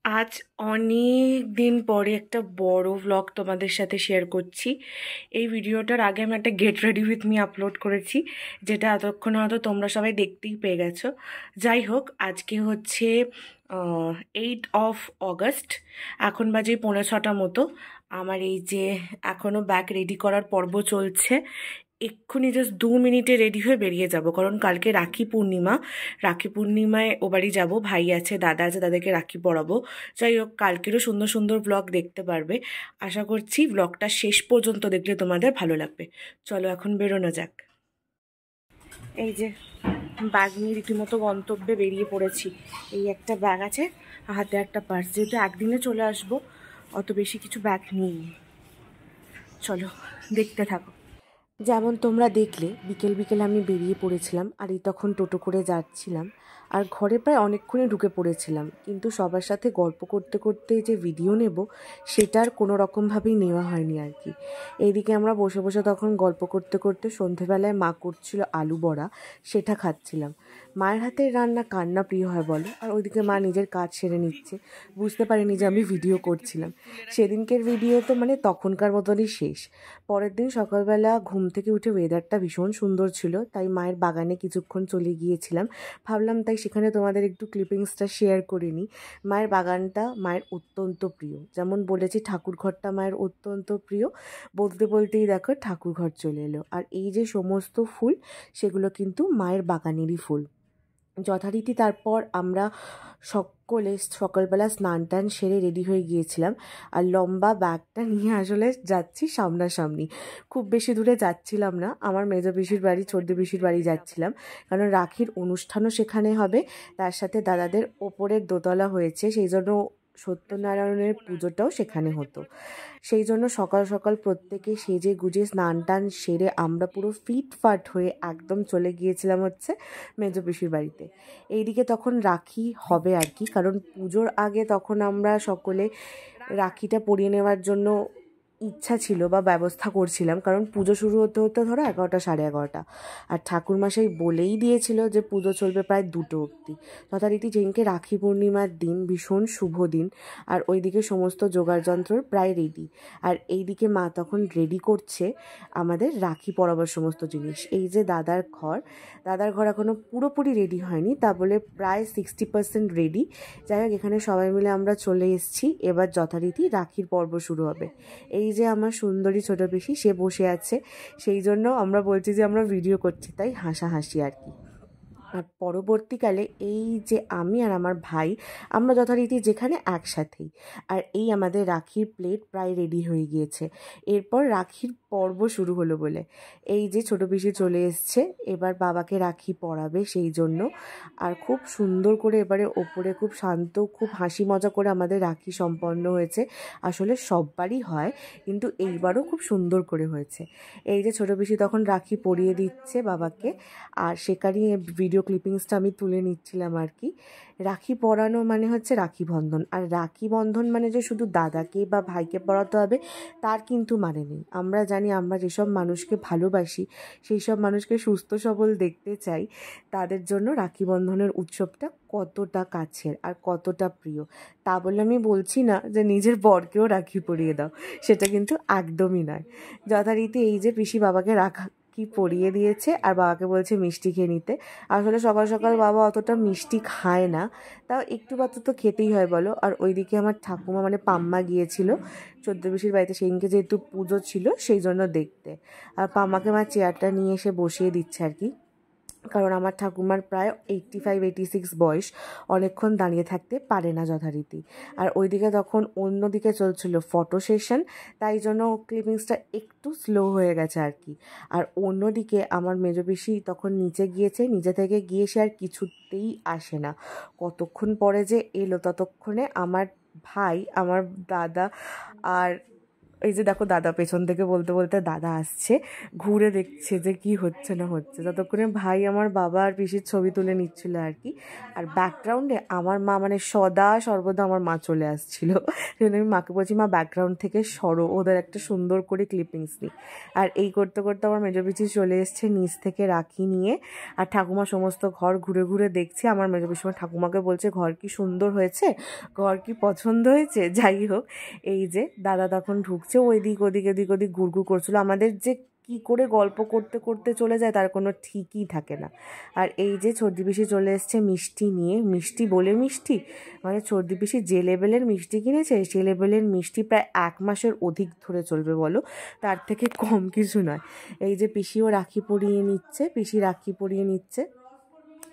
আজ অনেক দিন পরে একটা বড় ভ্লগ তোমাদের সাথে শেয়ার করছি। এই ভিডিওটার আগে আমি একটা get ready with me upload করেছি, যেটা এতক্ষণ হয়তো তোমরা সবাই দেখতেই পেয়ে গেছো। যাই হোক, আজকে হচ্ছে 8 অগস্ট। এখন বাজে 5:45 মতো। আমার এই যে এখনও ব্যাগ রেডি করার পর্ব চলছে। এক্ষুনি জাস্ট 2 মিনিটে রেডি হয়ে বেরিয়ে যাব, কারণ কালকে রাখি পূর্ণিমা। রাখি পূর্ণিমায় ও বাড়ি যাবো, ভাই আছে, দাদা আছে, তাদেরকে রাখি পরাবো। যাই হোক, কালকেরও সুন্দর সুন্দর ব্লগ দেখতে পারবে। আশা করছি ব্লগটা শেষ পর্যন্ত দেখলে তোমাদের ভালো লাগবে। চলো এখন বেরোনো যাক। এই যে ব্যাগ নিয়ে রীতিমতো গন্তব্যে বেরিয়ে পড়েছি। এই একটা ব্যাগ আছে, হাতে একটা পার্স। যেহেতু একদিনে চলে আসবো, অত বেশি কিছু ব্যাগ নিই। চলো দেখতে থাকো। যেমন তোমরা দেখলে, বিকেল বিকেল আমি বেরিয়ে পড়েছিলাম, আর এই তখন টোটো করে যাচ্ছিলাম। আর ঘরে প্রায় অনেকক্ষণই ঢুকে পড়েছিলাম, কিন্তু সবার সাথে গল্প করতে করতে যে ভিডিও নেব সেটার কোনো রকমভাবেই নেওয়া হয়নি আর কি। এইদিকে আমরা বসে বসে তখন গল্প করতে করতে সন্ধেবেলায় মা করছিল আলু বড়া, সেটা খাচ্ছিলাম। মায়ের হাতের রান্না কার না প্রিয় হয় বলো। আর ওইদিকে মা নিজের কাজ সেরে নিচ্ছে, বুঝতে পারিনি যে আমি ভিডিও করছিলাম। সেদিনকের ভিডিও তো মানে তখনকার মতনই শেষ। পরের দিন সকালবেলা ঘুম থেকে উঠে ওয়েদারটা ভীষণ সুন্দর ছিল, তাই মায়ের বাগানে কিছুক্ষণ চলে গিয়েছিলাম। ভাবলাম তাই সেখানে তোমাদের একটু ক্লিপিংসটা শেয়ার করে নিই। মায়ের বাগানটা মায়ের অত্যন্ত প্রিয়, যেমন বলেছি ঠাকুর ঘরটা মায়ের অত্যন্ত প্রিয়। বলতে বলতেই দেখো ঠাকুর ঘর চলে এলো। আর এই যে সমস্ত ফুল, সেগুলো কিন্তু মায়ের বাগানেরই ফুল। যথারীতি তারপর আমরা সকলে সকালবেলা স্নান টান সেরে রেডি হয়ে গিয়েছিলাম। আর লম্বা ব্যাগটা নিয়ে আসলে যাচ্ছি সামনাসামনি, খুব বেশি দূরে যাচ্ছিলাম না। আমার মেজো পিসির বাড়ি, ছোট্ট পিসির বাড়ি যাচ্ছিলাম, কারণ রাখির অনুষ্ঠানও সেখানে হবে। তার সাথে দাদাদের ওপরের দোতলা হয়েছে, সেই জন্য সত্যনারায়ণের পুজোটাও সেখানে হতো। সেই জন্য সকাল সকাল প্রত্যেকে সেজে গুজে স্নান টান সেরে আমরা পুরো ফিটফাট হয়ে একদম চলে গিয়েছিলাম হচ্ছে মেজো পিসির বাড়িতে। এইদিকে তখন রাখি হবে আর কি, কারণ পুজোর আগে তখন আমরা সকলে রাখিটা পরিয়ে নেওয়ার জন্য ইচ্ছা ছিল বা ব্যবস্থা করছিলাম, কারণ পুজো শুরু হতে হতে ধরো 11টা, 11:30। আর ঠাকুরমশাই বলেই দিয়েছিল যে পুজো চলবে প্রায় 2টো অবধি। যথারীতি যেদিনকে রাখি পূর্ণিমার দিন, ভীষণ শুভ দিন। আর ওইদিকে সমস্ত যোগাড়যন্ত্র প্রায় রেডি। আর এইদিকে মা তখন রেডি করছে আমাদের রাখি পরাবার সমস্ত জিনিস। এই যে দাদার ঘর এখনও পুরোপুরি রেডি হয়নি, তা বলে প্রায় 60% রেডি। যাই হোক, এখানে সবাই মিলে আমরা চলে এসেছি। এবার যথারীতি রাখির পর্ব শুরু হবে। এই যে আমার সুন্দরী ছোট পিসি, সে বসে আছে, সেই জন্য আমরা বলছি যে আমরা ভিডিও করছি, তাই হাসাহাসি আর কি। আর পরবর্তীকালে এই যে আমি আর আমার ভাই, আমরা যথারীতি যেখানে একসাথেই। আর এই আমাদের রাখির প্লেট প্রায় রেডি হয়ে গিয়েছে। এরপর রাখির পর্ব শুরু হলো বলে এই যে ছোটো পিসি চলে এসছে, এবার বাবাকে রাখি পরাবে সেই জন্য। আর খুব সুন্দর করে এবারে ওপরে খুব শান্ত, খুব হাসি মজা করে আমাদের রাখি সম্পন্ন হয়েছে। আসলে সববারই হয়, কিন্তু এইবারও খুব সুন্দর করে হয়েছে। এই যে ছোটো পিসি তখন রাখি পরিয়ে দিচ্ছে বাবাকে, আর সেখানেই ভিডিও ক্লিপিংসটা আমি তুলে নিচ্ছিলাম আর কি। রাখি পরানো মানে হচ্ছে রাখি বন্ধন, আর রাখি বন্ধন মানে যে শুধু দাদাকে বা ভাইকে পরাতে হবে তার কিন্তু মানে নেই। আমরা জানি, আমরা যেসব মানুষকে ভালোবাসি, সেই সব মানুষকে সুস্থ সবল দেখতে চাই, তাদের জন্য রাখি বন্ধনের উৎসবটা কতটা কাছের আর কতটা প্রিয়। তা বলে আমি বলছি না যে নিজের বরকেও রাখি পরিয়ে দাও, সেটা কিন্তু একদমই নয়। যথারীতি এই যে পিসি বাবাকে রাখি পরিয়ে দিয়েছে, আর বাবাকে বলছে মিষ্টি খেয়ে নিতে। আসলে সকাল সকাল বাবা অতটা মিষ্টি খায় না, তাও একটু পাত্র তো খেতেই হয় বলো। আর ওইদিকে আমার ঠাকুমা মানে পাম্মা গিয়েছিল চোদ্দ পিসির বাড়িতে, সেদিনকে যেহেতু পুজো ছিল সেই জন্য দেখতে। আর পাম্মাকে আমার চেয়ারটা নিয়ে এসে বসিয়ে দিচ্ছে আর কি, কারণ আমার ঠাকুমার প্রায় 85-86 বয়স, অনেকক্ষণ দাঁড়িয়ে থাকতে পারে না যথারীতি। আর ওইদিকে তখন অন্যদিকে চলছিল ফটো সেশন, তাই জন্য ক্লিপিংসটা একটু স্লো হয়ে গেছে আর কি। আর অন্যদিকে আমার মেজো পিসি তখন নিচে গিয়েছে, নিচে থেকে গিয়ে সে আর কিছুতেই আসে না। কতক্ষণ পরে যে এলো, ততক্ষণে আমার ভাই, আমার দাদা আর এই যে দেখো দাদা পেছন থেকে বলতে বলতে দাদা আসছে, ঘুরে দেখছে যে কি হচ্ছে না হচ্ছে। ততক্ষণে ভাই আমার বাবা আর পিসির ছবি তুলে নিচ্ছিল আর কি। আর ব্যাকগ্রাউন্ডে আমার মা, মানে সর্বদা আমার মা চলে আসছিল। সেজন্য আমি মাকে বলছি, মা ব্যাকগ্রাউন্ড থেকে সরো, ওদের একটা সুন্দর করে ক্লিপিংস নিই। আর এই করতে করতে আমার মেজো পিসি চলে এসছে নিচ থেকে রাখি নিয়ে। আর ঠাকুমা সমস্ত ঘর ঘুরে ঘুরে দেখছে। আমার মেজো পিসিমা ঠাকুমাকে বলছে, ঘর কি সুন্দর হয়েছে, ঘর কি পছন্দ হয়েছে। যাই হোক, এই যে দাদা তখন ঢুকছে, এদিক ওদিক ঘুরঘুর করছিল। আমাদের যে কি করে গল্প করতে করতে চলে যায় তার কোনো ঠিকই থাকে না। আর এই যে সর্দি পিসি চলে এসছে মিষ্টি নিয়ে, মিষ্টি বলে মিষ্টি, মানে সর্দি পিসি যে লেভেলের মিষ্টি কিনেছে সে লেভেলের মিষ্টি প্রায় 1 মাসের অধিক ধরে চলবে বলো, তার থেকে কম কিছু নয়। এই যে পিসিও রাখি পরিয়ে নিচ্ছে, পিসি রাখি পরিয়ে নিচ্ছে।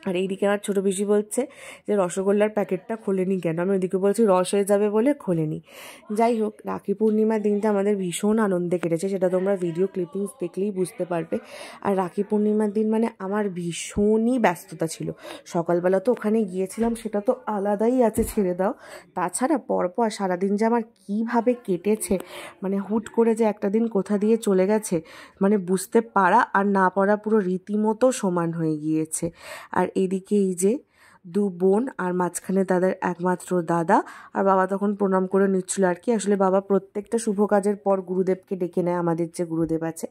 আর এইদিকে আমার ছোটো পিসি বলছে যে রসগোল্লার প্যাকেটটা খোলেনি কেন। আমি ওইদিকে বলছি রস হয়ে যাবে বলে খোলেনি। যাই হোক, রাখি পূর্ণিমার দিনটা আমাদের ভীষণ আনন্দে কেটেছে, সেটা তোমরা ভিডিও ক্লিপিংস দেখলেই বুঝতে পারবে। আর রাখি পূর্ণিমার দিন মানে আমার ভীষণই ব্যস্ততা ছিল। সকালবেলা তো ওখানে গিয়েছিলাম, সেটা তো আলাদাই আছে, ছেড়ে দাও। তাছাড়া পরপর সারাদিন যে আমার কীভাবে কেটেছে, মানে হুট করে যে একটা দিন কোথা দিয়ে চলে গেছে, মানে বুঝতে পারা আর না পারা পুরো রীতিমতো সমান হয়ে গিয়েছে। আর এদিকে এই যে 2 বোন আর মাঝখানে তাদের একমাত্র দাদা, আর বাবা তখন প্রণাম করে নিচ্ছিল আর কি। আসলে বাবা প্রত্যেকটা শুভ কাজের পর গুরুদেবকে ডেকে নেয়, আমাদের যে গুরুদেব আছে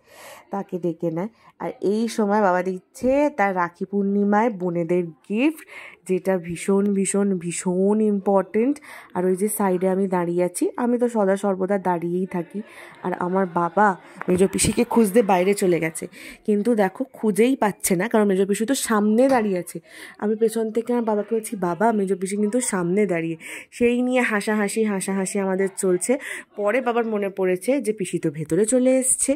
তাকে ডেকে নেয়। আর এই সময় বাবা দিচ্ছে তার রাখি পূর্ণিমায় বোনেদের গিফট, যেটা ভীষণ ভীষণ ভীষণ ইম্পর্টেন্ট। আর ওই যে সাইডে আমি দাঁড়িয়ে আছি, আমি তো সর্বদা দাঁড়িয়েই থাকি। আর আমার বাবা মেজো পিসিকে খুঁজতে বাইরে চলে গেছে, কিন্তু দেখো খুঁজেই পাচ্ছে না, কারণ মেজো পিসি তো সামনে দাঁড়িয়ে আছে। আমি পেছন থেকে আমার বাবাকে বলছি, বাবা মেজো পিসি কিন্তু সামনে দাঁড়িয়ে। সেই নিয়ে হাসাহাসি আমাদের চলছে। পরে বাবার মনে পড়েছে যে পিসি তো ভেতরে চলে এসছে।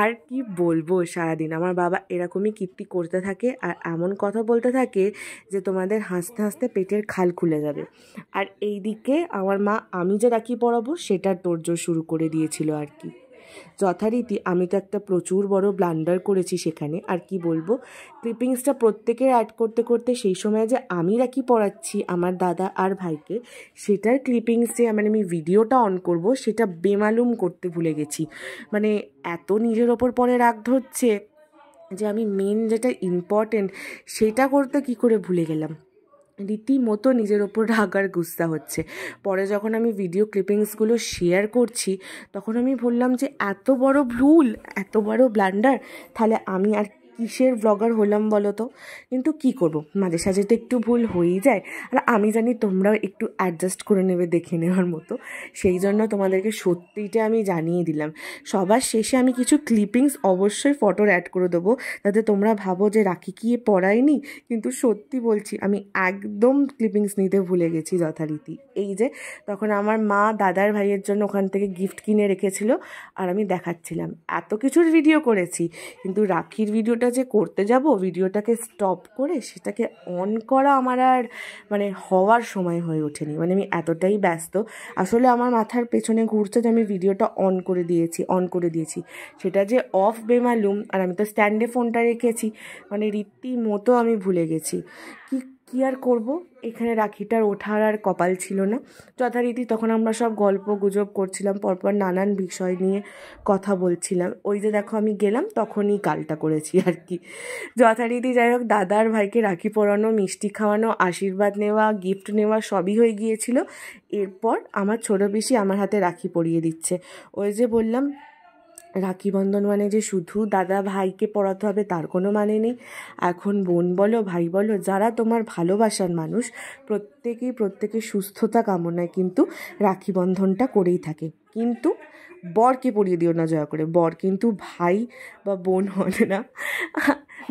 আর কি বলবো, সারাদিন আমার বাবা এরকমই কীর্তি করতে থাকে আর এমন কথা বলতে থাকে যে তোমাদের হাসতে হাসতে পেটের খাল খুলে যাবে। আর এই দিকে আমার মা আমি যে রাখি পরাবো সেটার তোড়জোড় শুরু করে দিয়েছিল আর কি। যথারীতি আমি তো একটা প্রচুর বড় ব্লান্ডার করেছি সেখানে। আর কি বলবো, ক্লিপিংসটা প্রত্যেকের অ্যাড করতে করতে সেই সময় যে আমি রাখি পরাচ্ছি আমার দাদা আর ভাইকে, সেটার ক্লিপিংস যে মানে আমি ভিডিওটা অন করব সেটা বেমালুম করতে ভুলে গেছি। মানে এত নিজের ওপর পরে রাগ ধরছে যে আমি মেন যেটা ইম্পর্টেন্ট সেটা করতে কি করে ভুলে গেলাম। রীতিমতো নিজের ওপর রাগ আর গুস্সা হচ্ছে। পরে যখন আমি ভিডিও ক্লিপিংসগুলো শেয়ার করছি তখন আমি বললাম যে এত বড় ভুল, এত বড় ব্লান্ডার, তাহলে আমি আর কিসের ব্লগার হলাম বলো তো। কিন্তু কি করব, মাঝে সাঝে তো একটু ভুল হয়েই যায়। আর আমি জানি তোমরাও একটু অ্যাডজাস্ট করে নেবে দেখে নেওয়ার মতো, সেই জন্য তোমাদেরকে সত্যিটা আমি জানিয়ে দিলাম। সবার শেষে আমি কিছু ক্লিপিংস অবশ্যই ফটোর অ্যাড করে দেবো, যাতে তোমরা ভাবো যে রাখি কি পড়ায়নি। কিন্তু সত্যি বলছি আমি একদম ক্লিপিংস নিতে ভুলে গেছি যথারীতি। এই যে তখন আমার মা দাদার ভাইয়ের জন্য ওখান থেকে গিফট কিনে রেখেছিল আর আমি দেখাচ্ছিলাম। এত কিছুর ভিডিও করেছি, কিন্তু রাখির ভিডিওটা যে করতে যাব, ভিডিওটাকে স্টপ করে সেটাকে অন করা আমার আর মানে হওয়ার সময় হয়ে ওঠেনি। মানে আমি এতটাই ব্যস্ত, আসলে আমার মাথার পেছনে ঘুরছে যে আমি ভিডিওটা অন করে দিয়েছি, সেটা যে অফ বেমালুম। আর আমি তো স্ট্যান্ডে ফোনটা রেখেছি, মানে রীতিমতো আমি ভুলে গেছি। কি আর করব, এখানে রাখিটার ওঠার আর কপাল ছিল না। যথারীতি তখন আমরা সব গল্প গুজব করছিলাম, পরপর নানান বিষয় নিয়ে কথা বলছিলাম। ওই যে দেখো আমি গেলাম তখনই কালটা করেছি আর কি। যথারীতি যাই হোক, দাদার ভাইকে রাখি পরানো, মিষ্টি খাওয়ানো, আশীর্বাদ নেওয়া, গিফট নেওয়া সবই হয়ে গিয়েছিল। এরপর আমার ছোটো পিসি আমার হাতে রাখি পরিয়ে দিচ্ছে। ওই যে বললাম রাখি বন্ধন মানে যে শুধু দাদা ভাইকে পড়াতে হবে তার কোনো মানে নেই। এখন বোন বলো ভাই বলো, যারা তোমার ভালোবাসার মানুষ, প্রত্যেকের সুস্থতা কামনায় কিন্তু রাখি বন্ধনটা করেই থাকে। কিন্তু বরকে পরিয়ে দিও না দয়া করে, বর কিন্তু ভাই বা বোন হয় না।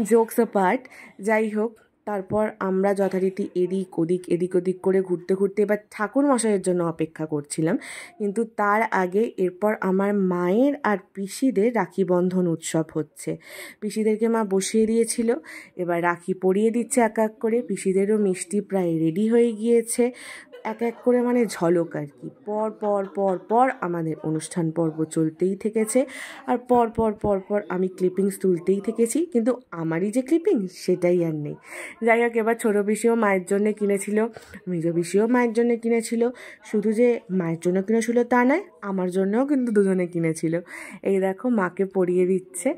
Jokes apart. যাই হোক, তারপর আমরা যথারীতি এদিক ওদিক করে ঘুরতে এবার ঠাকুর মশাইয়ের জন্য অপেক্ষা করছিলাম। কিন্তু তার আগে এরপর আমার মায়ের আর পিসিদের রাখি বন্ধন উৎসব হচ্ছে। পিসিদেরকে মা বসিয়ে দিয়েছিল, এবার রাখি পরিয়ে দিচ্ছে এক এক করে। পিসিদেরও মিষ্টি প্রায় রেডি হয়ে গিয়েছে। এক এক করে মানে ঝলক আর কি। পর পর পর পর আমাদের অনুষ্ঠান পর্ব চলতেই থেকেছে, আর পর পর পর পর আমি ক্লিপিংস তুলতেই থেকেছি, কিন্তু আমারই যে ক্লিপিংস সেটাই আর নেই। যাই হোক, এবার ছোটো পিসিও মায়ের জন্যে কিনেছিল, মেজো পিসিও মায়ের জন্য কিনেছিল। শুধু যে মায়ের জন্য কিনেছিল তা নয়, আমার জন্যও কিন্তু দুজনে কিনেছিল। এই দেখো মাকে পরিয়ে দিচ্ছে।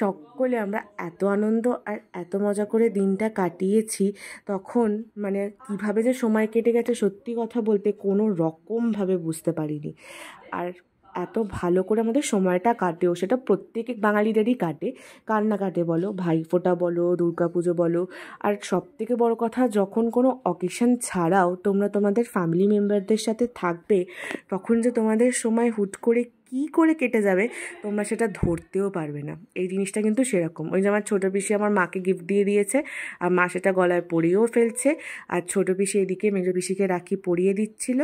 সকলে আমরা এত আনন্দ আর এত মজা করে দিনটা কাটিয়েছি, তখন মানে কীভাবে যে সময় কেটে গেছে সত্যি কথা বলতে কোনো রকমভাবে বুঝতে পারিনি। আর এত ভালো করে আমাদের সময়টা কাটেও, সেটা প্রত্যেক বাঙালিদেরই কাটে, কার না কাটে বলো, ভাইফোঁটা বলো, দুর্গাপুজো বলো। আর সবথেকে বড় কথা, যখন কোনো অকেশন ছাড়াও তোমরা তোমাদের ফ্যামিলি মেম্বারদের সাথে থাকবে, তখন যে তোমাদের সময় হুট করে কী করে কেটে যাবে তোমরা সেটা ধরতেও পারবে না। এই জিনিসটা কিন্তু সেরকম। ওই যে আমার ছোটো পিসি আমার মাকে গিফট দিয়ে দিয়েছে, আর মা সেটা গলায় পরিয়েও ফেলছে, আর ছোটো পিসি এদিকে মেজো পিসিকে রাখি পরিয়ে দিচ্ছিল।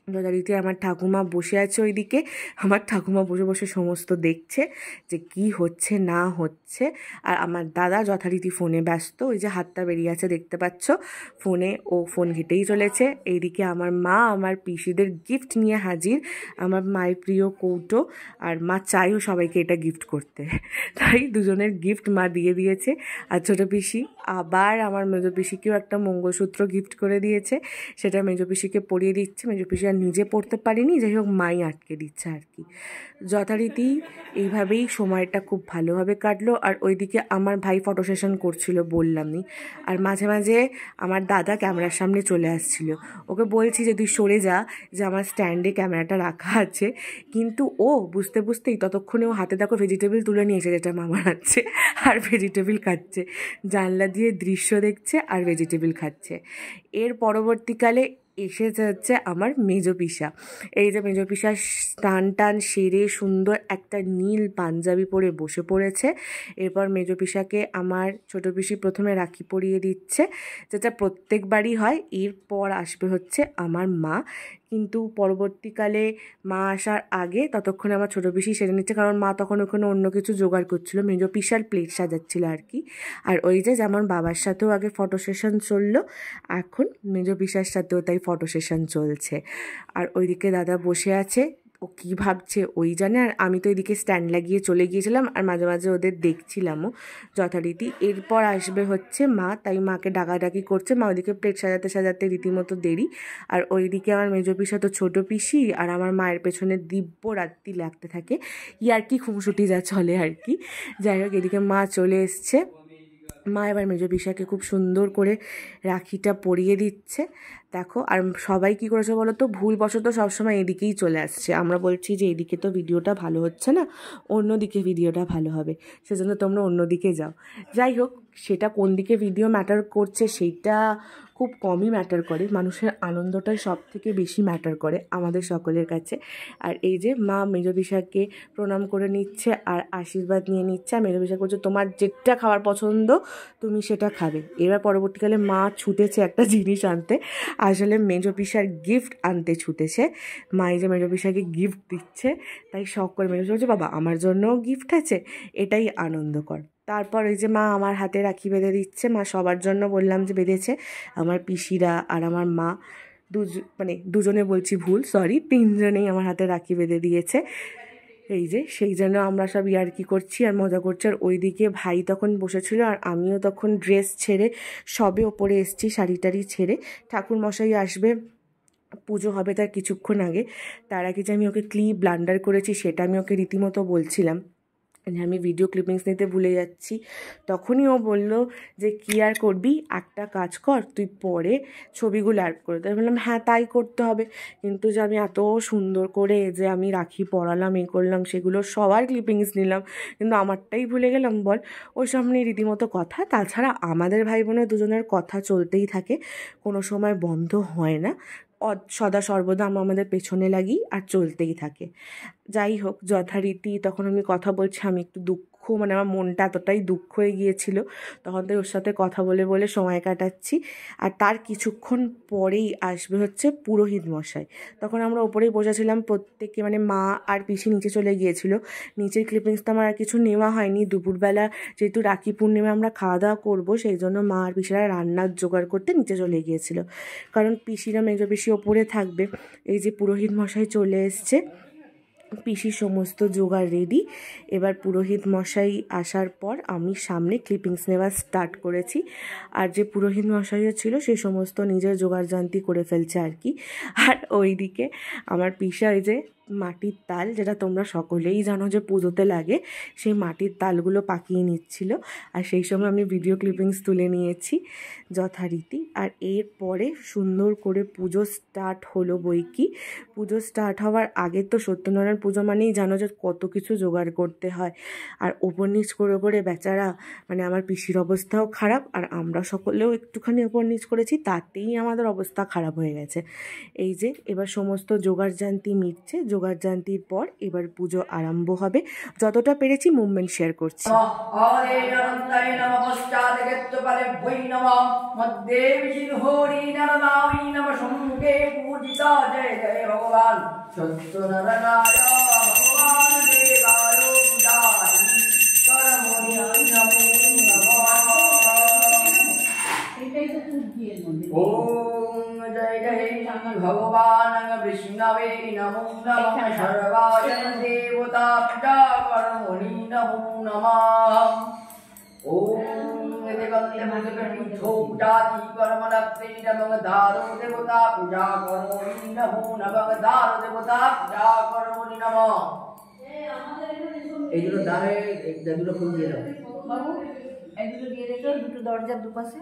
যথারীতি আমার ঠাকুমা বসে আছে ওইদিকে, আমার ঠাকুমা বসে বসে সমস্ত দেখছে যে কি হচ্ছে না হচ্ছে। আর আমার দাদা যথারীতি ফোনে ব্যস্ত, ওই যে হাতটা বেরিয়ে আছে দেখতে পাচ্ছ, ফোনে ও ফোন ঘেটেই চলেছে। এইদিকে আমার মা আমার পিসিদের গিফট নিয়ে হাজির, আমার মায়ের প্রিয় কৌটো, আর মা চাইও সবাইকে এটা গিফট করতে, তাই দুজনের গিফট মা দিয়ে দিয়েছে। আর ছোটো পিসি আবার আমার মেজো পিসিকেও একটা মঙ্গলসূত্র গিফট করে দিয়েছে, সেটা মেজো পিসিকে পরিয়ে দিচ্ছে। মেজো পিসি নিজে পড়তে পারিনি, যাই হোক মাই আটকে দিচ্ছে আর কি। যথারীতি এইভাবেই সময়টা খুব ভালোভাবে কাটলো। আর ওইদিকে আমার ভাই ফটো সেশন করছিল বললামই, আর মাঝে মাঝে আমার দাদা ক্যামেরার সামনে চলে আসছিল। ওকে বলছি যে তুই সরে যা, যে আমার স্ট্যান্ডে ক্যামেরাটা রাখা আছে, কিন্তু ও বুঝতে বুঝতেই ততক্ষণে ও হাতে দেখো ভেজিটেবল তুলে নিয়েছে, যেটা মামা খাচ্ছে, আর ভেজিটেবল খাচ্ছে, জানলা দিয়ে দৃশ্য দেখছে আর ভেজিটেবল খাচ্ছে। এর পরবর্তীকালে এসে যাচ্ছে আমার মেজো পিসা। এই যে মেজো পিসা স্নান টান সেরে সুন্দর একটা নীল পাঞ্জাবি পরে বসে পড়েছে। এরপর মেজো পিসাকে আমার ছোটো পিসি প্রথমে রাখি পরিয়ে দিচ্ছে, যেটা প্রত্যেকবারই হয়। এরপর আসবে হচ্ছে আমার মা, কিন্তু পরবর্তীকালে মা আসার আগে ততক্ষণে আমার ছোটো পিসি সেরে নিচ্ছে, কারণ মা তখন ওখানে অন্য কিছু জোগাড় করছিল, মেজো পিসার প্লেট সাজাচ্ছিল আর কি। আর ওই যে যেমন বাবার সাথেও আগে ফটো সেশন চললো, এখন মেজো পিসার সাথেও তাই ফটো সেশন চলছে। আর ওইদিকে দাদা বসে আছে, ও কী ভাবছে ওই জানে। আর আমি তো এদিকে স্ট্যান্ড লাগিয়ে চলে গিয়েছিলাম, আর মাঝে মাঝে ওদের দেখছিলামও যথারীতি। এরপর আসবে হচ্ছে মা, তাই মাকে ডাকাডাকি করছে। মা ওইদিকে প্লেট সাজাতে সাজাতে রীতিমতো দেরি। আর ওইদিকে আমার মেজো পিসা তো ছোটো পিসি আর আমার মায়ের পেছনে দিব্য রাত্রি লাগতে থাকে, ইয়ার্কি খুমসুটি যা চলে আর কি। যাই হোক, এদিকে মা চলে এসছে। মা এবার মেজো পিসাকে খুব সুন্দর করে রাখিটা পরিয়ে দিচ্ছে। দেখো, আর সবাই কী করেছে বলো তো, ভুলবশত সবসময় এদিকেই চলে আসছে। আমরা বলছি যে এদিকে তো ভিডিওটা ভালো হচ্ছে না, অন্যদিকে ভিডিওটা ভালো হবে, সেজন্য তোমরা অন্যদিকে যাও। যাই হোক, সেটা কোন দিকে ভিডিও ম্যাটার করছে সেইটা খুব কমই ম্যাটার করে, মানুষের আনন্দটাই সব থেকে বেশি ম্যাটার করে আমাদের সকলের কাছে। আর এই যে মা মেজো পিসাকে প্রণাম করে নিচ্ছে আর আশীর্বাদ নিয়ে নিচ্ছে। আর মেজো পিসা করছে তোমার যেটা খাওয়ার পছন্দ তুমি সেটা খাবে। এবার পরবর্তীকালে মা ছুটেছে একটা জিনিস আনতে, আসলে মেজো পিসার গিফট আনতে ছুটেছে। মা এই যে মেজো পিসাকে গিফট দিচ্ছে, তাই শখ করে মেজো পিসা বলছে বাবা আমার জন্যও গিফট আছে, এটাই আনন্দকর। তারপর ওই যে মা আমার হাতে রাখি বেঁধে দিচ্ছে। মা সবার জন্য বললাম যে বেঁধেছে, আমার পিসিরা আর আমার মা দুজনে বলছি ভুল, সরি, তিনজনেই আমার হাতে রাখি বেঁধে দিয়েছে। এই যে সেই জন্য আমরা সব ইয়ার্কি করছি আর মজা করছি। আর ওইদিকে ভাই তখন বসেছিল, আর আমিও তখন ড্রেস ছেড়ে সবে ওপরে এসেছি, শাড়ি টাড়ি ছেড়ে। ঠাকুরমশাই আসবে, পুজো হবে তার কিছুক্ষণ আগে। তার আগে যে আমি ওকে ব্লান্ডার করেছি সেটা আমি ওকে রীতিমতো বলছিলাম যে আমি ভিডিও ক্লিপিংস নিতে ভুলে যাচ্ছি। তখনই ও বলল যে কী আর করবি, একটা কাজ কর, তুই পরে ছবিগুলো অ্যাড করে দে। বললাম হ্যাঁ তাই করতে হবে, কিন্তু যে আমি এত সুন্দর করে যে আমি রাখি পরালাম, এই করলাম, সেগুলো সবার ক্লিপিংস নিলাম, কিন্তু আমারটাই ভুলে গেলাম বল। ওই সামনে রীতিমতো কথা। তাছাড়া আমাদের ভাই বোনের দুজনের কথা চলতেই থাকে, কোনো সময় বন্ধ হয় না, সদা সর্বদা আমরা আমাদের পেছনে লাগি আর চলতেই থাকে। যাই হোক, যথারীতি তখন আমি কথা বলছি, আমি একটু দুঃখ মানে আমার মনটা এতটাই দুঃখ হয়ে গিয়েছিল, তখন তো ওর সাথে কথা বলে বলে সময় কাটাচ্ছি। আর তার কিছুক্ষণ পরেই আসবে হচ্ছে পুরোহিত মশাই। তখন আমরা ওপরেই বসেছিলাম প্রত্যেকে, মানে মা আর পিসি নিচে চলে গিয়েছিল। নিচের ক্লিপিংস তো আমার আর কিছু নেওয়া হয়নি। দুপুরবেলা যেহেতু রাখি পূর্ণিমা আমরা খাওয়া দাওয়া করবো, সেই জন্য মা আর পিসিরা রান্নার জোগাড় করতে নিচে চলে গিয়েছিল, কারণ পিসিরা মেজ পিসি ওপরে থাকবে। এই যে পুরোহিত মশাই চলে এসছে, পিসির সমস্ত জোগাড় রেডি। এবার পুরোহিত মশাই আসার পর আমি সামনে ক্লিপিংস নেওয়া স্টার্ট করেছি। আর যে পুরোহিত মশাইও ছিল সে সমস্ত নিজের জোগাড় জান্তি করে ফেলছে আর কি। আর ওইদিকে আমার পিসা এই যে মাটির তাল, যেটা তোমরা সকলেই জানো যে পুজোতে লাগে, সেই মাটির তালগুলো পাকিয়ে নিচ্ছিল। আর সেই সময় আমি ভিডিও ক্লিপিংস তুলে নিয়েছি যথারীতি। আর এরপরে সুন্দর করে পুজো স্টার্ট হলো। বই কি, পুজো স্টার্ট হওয়ার আগে তো সত্যনারায়ণ পুজো মানেই জানো যে কত কিছু জোগাড় করতে হয়। আর ওপর নিচ করে করে বেচারা, মানে আমার পিসির অবস্থাও খারাপ, আর আমরা সকলেও একটুখানি ওপর নিচ করেছি, তাতেই আমাদের অবস্থা খারাপ হয়ে গেছে। এই যে এবার সমস্ত জোগাড় জান্তি মিটছে, জোগাড় জান্তির পর এবার পুজো আরম্ভ হবে। যতটা পেরেছি মুভমেন্ট শেয়ার করছি। ভগবান বিষ্ণবে নমো নমঃ সর্বায় দেবতা পূজা কর্মণি নমো নমঃ। ওম দেবন্তে পূজা পূজাতি কর্মণাপ্তে নমঃ দারো দেবতা পূজা কর্মণি নমো নমঃ দারো দেবতা পূজা কর্মণি নমঃ। এইগুলো দারে দুটো ফুল দিয়ে দাও বাবু, এই দুটো দিয়ে রেখো, দুটো দরজার দুপাশে,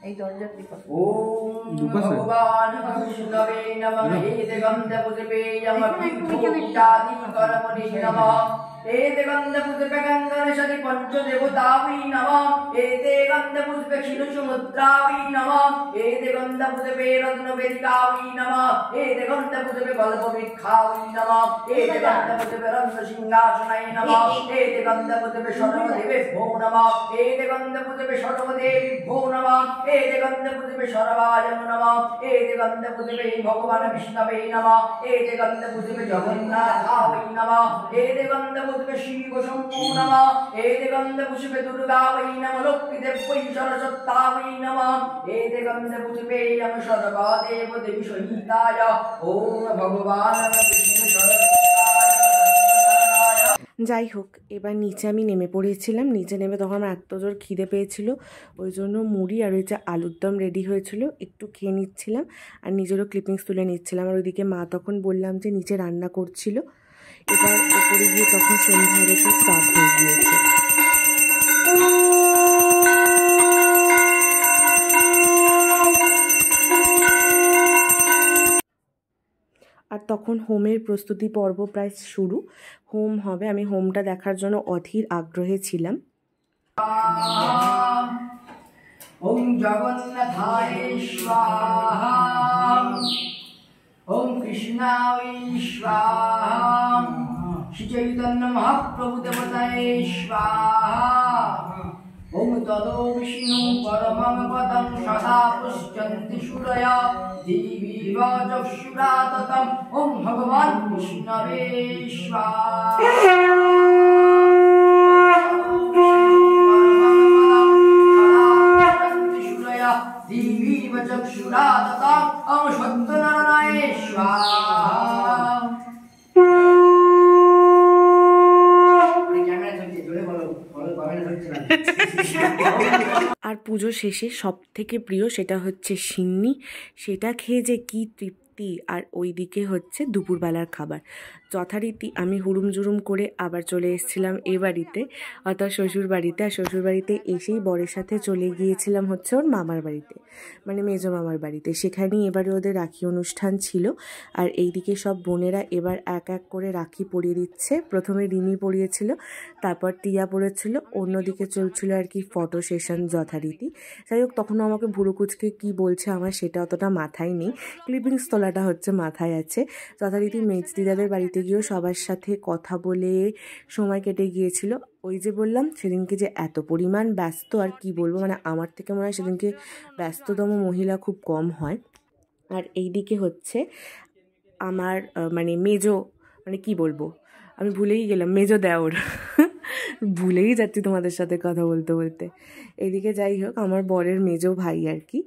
এই দরজার দিকে। ওম ভগবান বিষ্ণবে নমঃ এতে গন্ধ পুষ্পে নমঃ পূজাতি কর্মণি নমঃ एते गन्ध पुष्पे गंगानशति पंचदेवतावै नमः एते गन्ध पुष्पे क्षीरसमुद्रावै नमः एते गन्ध पुष्पे रत्नवेदिकावै नमः एते गन्ध पुष्पे कल्पवृक्षावै नमः एते गन्ध पुष्पे रत्नसिंहासनाय नमः एते गन्ध पुष्पे सर्वदेवेभ्यो नमः एते गन्ध पुष्पे सर्वदेवेभ्यो नमः एते गन्ध पुष्पे सर्वाय नमः एते गन्ध पुष्पे भगवान विष्णवे नमः एते गन्ध पुष्पे जगन्नाथावै नमः एते गन्ध पुष्पे शिव शंभो नमः एते गन्ध पुष्पे दुर्गावै नमः लक्ष्मीदेव्यै सरस्वत्यावै नमः एते गन्ध पुष्पे यम सर्वदेव देवी सहिताय ओम भगवान विष्णु सरस्वत्याय। যাই হোক, এবার নিচে আমি নেমে পড়েছিলাম। নিচে নেমে তখন আমার এত জোর খিদে পেয়েছিল, ওই জন্য মুড়ি আর ওই যে আলুর দম রেডি হয়েছিল, একটু খেয়ে নিচ্ছিলাম আর নিজেরও ক্লিপিংস তুলে নিচ্ছিলাম। আর ওইদিকে মা তখন বললাম যে নিচে রান্না করছিল। এবার ওপরে গিয়ে তখন সন্ধ্যা আরতি স্টার্ট হয়ে গিয়েছে। আর তখন হোমের প্রস্তুতি পর্ব প্রায় শুরু, হোম হবে। আমি হোমটা দেখার জন্য অধীর আগ্রহে ছিলাম। ওম জগন্নাথায় স্বাহা ওম কৃষ্ণায় স্বাহা শ্রী চৈতন্য মহাপ্রভু দেবতায় স্বাহা ওম তদো বিষ্ণু পরমং পদং সদা পুষ্যন্তি সূরয়া দিবিব চক্ষুরাততম ওম ভগবান বিষ্ণবে স্বাহা। আর পুজো শেষে সব থেকে প্রিয় সেটা হচ্ছে সিন্নি, সেটা খেয়ে যে কি তৃপ্তি। আর ওইদিকে হচ্ছে দুপুরবেলার খাবার। যথারীতি আমি হুড়ুম জুড়ুম করে আবার চলে এসেছিলাম এ বাড়িতে, অর্থাৎ শ্বশুর বাড়িতে। আর শ্বশুর বাড়িতে এসেই বরের সাথে চলে গিয়েছিলাম হচ্ছে ওর মামার বাড়িতে, মানে মেজো মামার বাড়িতে। সেখানেই এবারে ওদের রাখি অনুষ্ঠান ছিল। আর এইদিকে সব বোনেরা এবার এক এক করে রাখি পরিয়ে দিচ্ছে। প্রথমে রিমি পরিয়েছিল, তারপর টিয়া পড়েছিল, অন্যদিকে চলছিল আর কি ফটো সেশন যথারীতি। যাই হোক, তখনও আমাকে ভুরুকুচকে কী বলছে আমার সেটা অতটা মাথায় নেই। ক্লিপিংস তোলা তোলাটা হচ্ছে মাথায় আছে। যথারীতি মেজদিদাদের বাড়িতে গিয়েও সবার সাথে কথা বলে সময় কেটে গিয়েছিল। ওই যে বললাম সেদিনকে যে এত পরিমাণ ব্যস্ত, আর কি বলবো, মানে আমার থেকে মনে হয় সেদিনকে ব্যস্ততম মহিলা খুব কম হয়। আর এইদিকে হচ্ছে আমার মানে মেজো, মানে কি বলবো, আমি ভুলেই গেলাম, মেজো দেওর ভুলেই যাচ্ছি তোমাদের সাথে কথা বলতে বলতে। এদিকে যাই হোক, আমার বরের মেজো ভাই আর কি,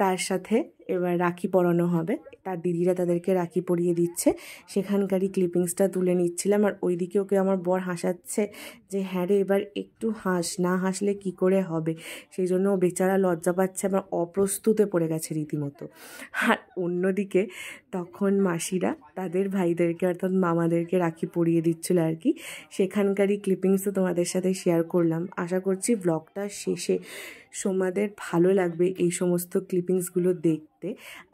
তার সাথে এবার রাখি পরানো হবে। তার দিদিরা তাদেরকে রাখি পরিয়ে দিচ্ছে, সেখানকারই ক্লিপিংসটা তুলে নিচ্ছিলাম। আর ওইদিকে ওকে আমার বর হাসাচ্ছে যে হ্যাঁ রে এবার একটু হাস, না হাসলে কি করে হবে। সেই জন্য ও বেচারা লজ্জা পাচ্ছে, আমার অপ্রস্তুতে পড়ে গেছে রীতিমতো। আর অন্যদিকে তখন মাসিরা তাদের ভাইদেরকে অর্থাৎ মামাদেরকে রাখি পরিয়ে দিচ্ছিল আর কি, সেখানকারই ক্লিপিংসও তোমাদের সাথে শেয়ার করলাম। আশা করছি ব্লগটা শেষে তোমাদের ভালো লাগবে এই সমস্ত ক্লিপিংসগুলো দেখতে।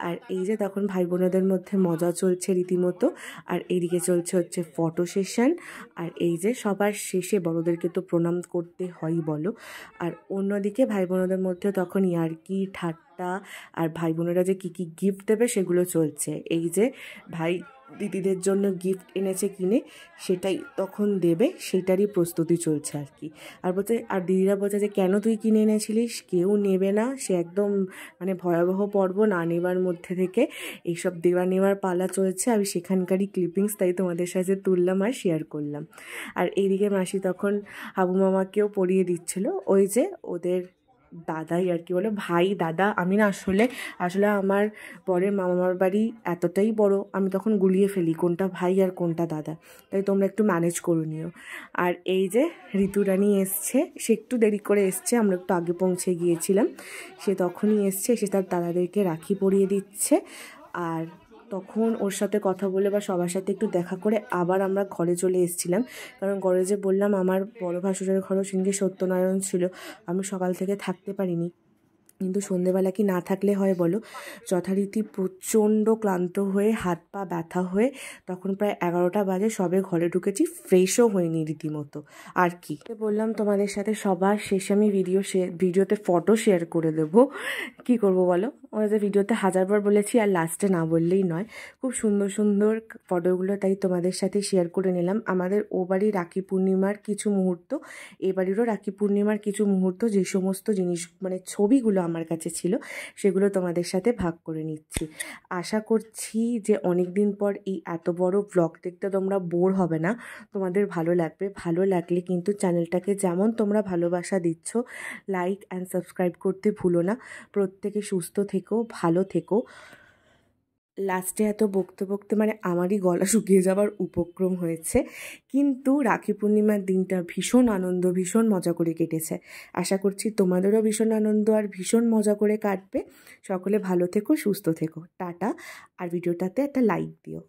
আর এই যে তখন ভাই বোনেদের মধ্যে মজা চলছে রীতিমতো, আর এইদিকে চলছে হচ্ছে ফটো সেশন। আর এই যে সবার শেষে বড়োদেরকে তো প্রণাম করতে হয়ই বলো। আর অন্যদিকে ভাই বোনেদের মধ্যে তখন ইয়ার্কি ঠাট্টা, আর ভাই বোনেরা যে কী কী গিফট দেবে সেগুলো চলছে। এই যে ভাই দিদিদের জন্য গিফট এনেছে কিনে, সেটাই তখন দেবে, সেটারই প্রস্তুতি চলছে আর কি। আর বলছে, আর দিদিরা বলছে যে কেন তুই কিনে এনেছিলিস, কেউ নেবে না, সে একদম মানে ভয়াবহ পর্ব, না নেবার মধ্যে থেকে এইসব দেওয়া নেওয়ার পালা চলছে। আমি সেখানকারই ক্লিপিংস তাই তোমাদের সাথে তুললাম আর শেয়ার করলাম। আর এইদিকে মাসি তখন হাবু মামাকেও পরিয়ে দিচ্ছিল, ওই যে ওদের দাদাই আর কি, বলে ভাই দাদা। আমি না আসলে আমার বরের মামার বাড়ি এতটাই বড়, আমি তখন গুলিয়ে ফেলি কোনটা ভাই আর কোনটা দাদা, তাই তোমরা একটু ম্যানেজ করে নিও। আর এই যে ঋতুরানী এসছে, সে একটু দেরি করে এসছে, আমরা একটু আগে পৌঁছে গিয়েছিলাম। সে তখনই এসছে, সে তার দাদাদেরকে রাখি পরিয়ে দিচ্ছে। আর তখন ওর সাথে কথা বলে বা সবার সাথে একটু দেখা করে আবার আমরা ঘরে চলে এসেছিলাম। কারণ ঘরে যে বললাম আমার বড় ভাসুরের ঘরও সেদিনকে সত্যনারায়ণ ছিল, আমি সকাল থেকে থাকতে পারিনি। কিন্তু সন্ধেবেলা কি না থাকলে হয় বলো। যথারীতি প্রচণ্ড ক্লান্ত হয়ে, হাত পা ব্যথা হয়ে তখন প্রায় 11টা বাজে, সবে ঘরে ঢুকেছি, ফ্রেশও হয়নি রীতিমতো। আর কি বললাম তোমাদের সাথে সবার শেষে আমি ভিডিওতে ফটো শেয়ার করে দেবো। কি করব বলো, ওদের ভিডিওতে 1000বার বলেছি, আর লাস্টে না বললেই নয়। খুব সুন্দর সুন্দর ফটোগুলো তাই তোমাদের সাথে শেয়ার করে নিলাম। আমাদের ও বাড়ির রাখি পূর্ণিমার কিছু মুহূর্ত, এ বাড়িরও রাখি পূর্ণিমার কিছু মুহূর্ত, যে সমস্ত জিনিস মানে ছবিগুলো আমার কাছে ছিল সেগুলো তোমাদের সাথে ভাগ করে নিচ্ছি। আশা করছি যে অনেক দিন পর এই এত বড় ব্লগ দেখতে তোমরা বোর হবে না, তোমাদের ভালো লাগবে। ভালো লাগলে কিন্তু চ্যানেলটাকে যেমন তোমরা ভালোবাসা দিচ্ছ, লাইক অ্যান্ড সাবস্ক্রাইব করতে ভুলো না। প্রত্যেকে সুস্থ থেকো, ভালো থেকো। লাস্টে এত বকতে বকতে মানে আমারই গলা শুকিয়ে যাবার উপক্রম হয়েছে, কিন্তু রাখি পূর্ণিমার দিনটা ভীষণ আনন্দ, ভীষণ মজা করে কেটেছে। আশা করছি তোমাদেরও ভীষণ আনন্দ আর ভীষণ মজা করে কাটবে। সকলে ভালো থেকো, সুস্থ থেকো, টাটা। আর ভিডিওটাতে একটা লাইক দিও।